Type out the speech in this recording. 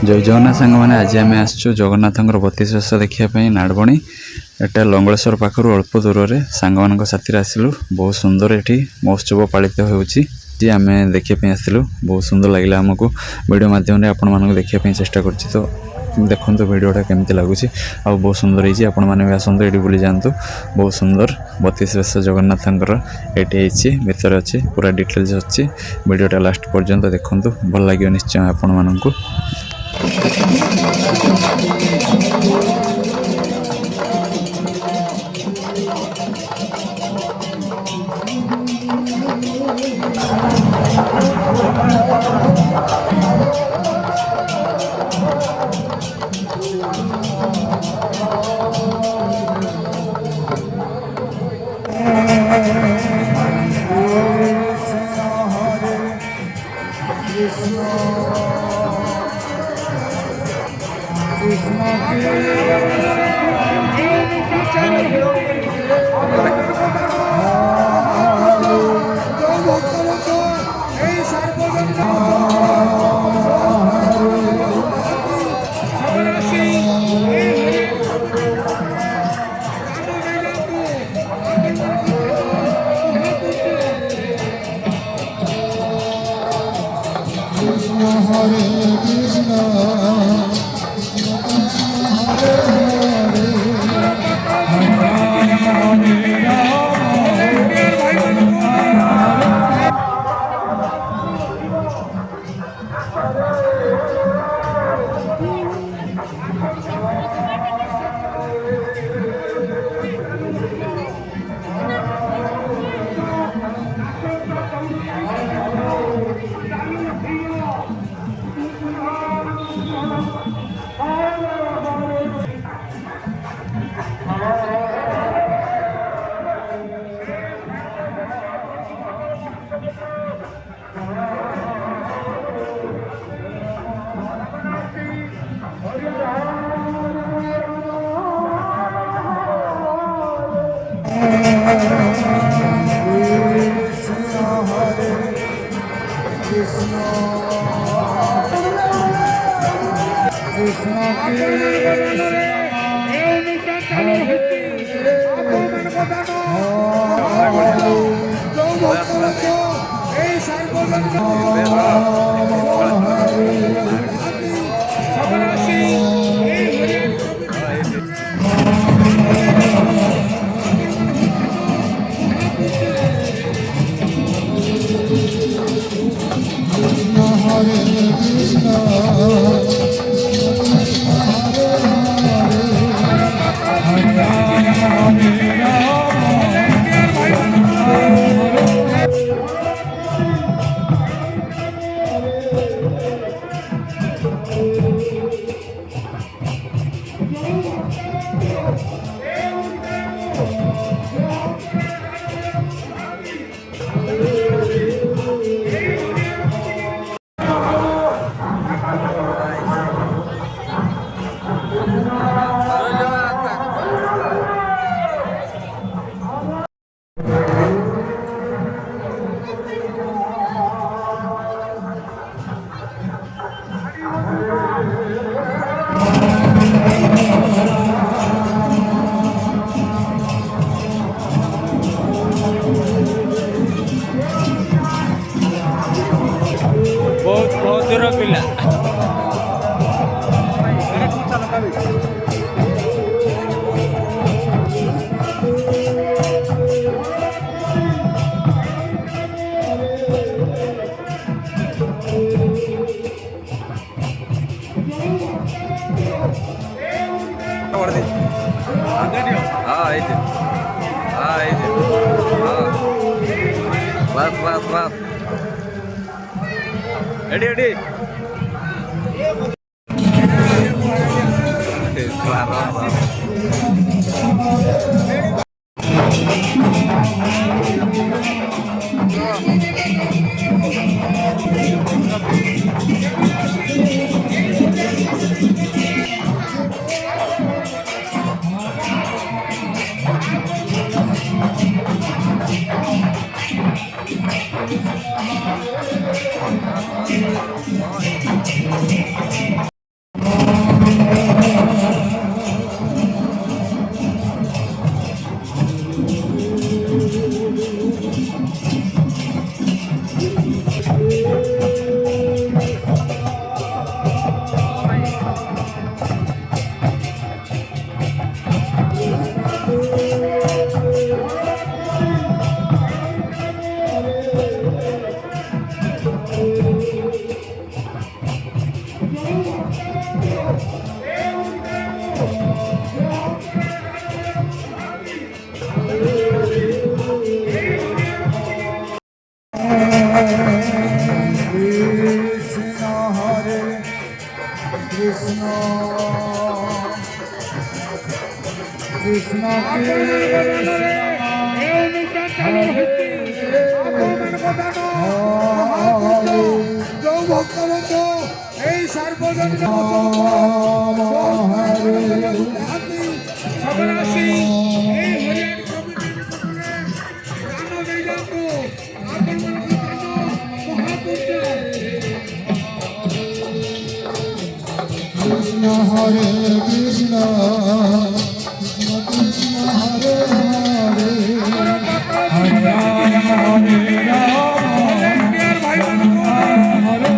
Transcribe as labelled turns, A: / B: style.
A: जय जगन्नाथ सांग मैंने आज आम आसचु जगन्नाथ बतीस देखापी नाड़बणी एटा लंगलेश्वर पाखर अल्प दूर में सांग मान साथी आसलु। बहुत सुंदर ये महोत्सव पालित होती आम देखापी आसलु। बहुत सुंदर लगे आमको वीडियो माध्यम आपण देखापी चेष्टा कर देखो वीडियोटा केमती लगुच आ बहुत सुंदर होती आपण मैंने भी आसतु ये बुली जातु। बहुत सुंदर 32 जगन्नाथ ये भितर अच्छे पूरा डिटेल्स अच्छी वीडियोटा लास्ट पर्यंत देखो भल लगे निश्चय आपण मानू।
B: बहुत दूर पिला Ready, ready.
C: এই সার্বজনীন সকলে আসি এই হরিয়ান কমিটির নিকটে দান দিয়ে যাবো
D: Krishna Hare Krishna Krishna Krishna Hare Hare Hare Rama Hare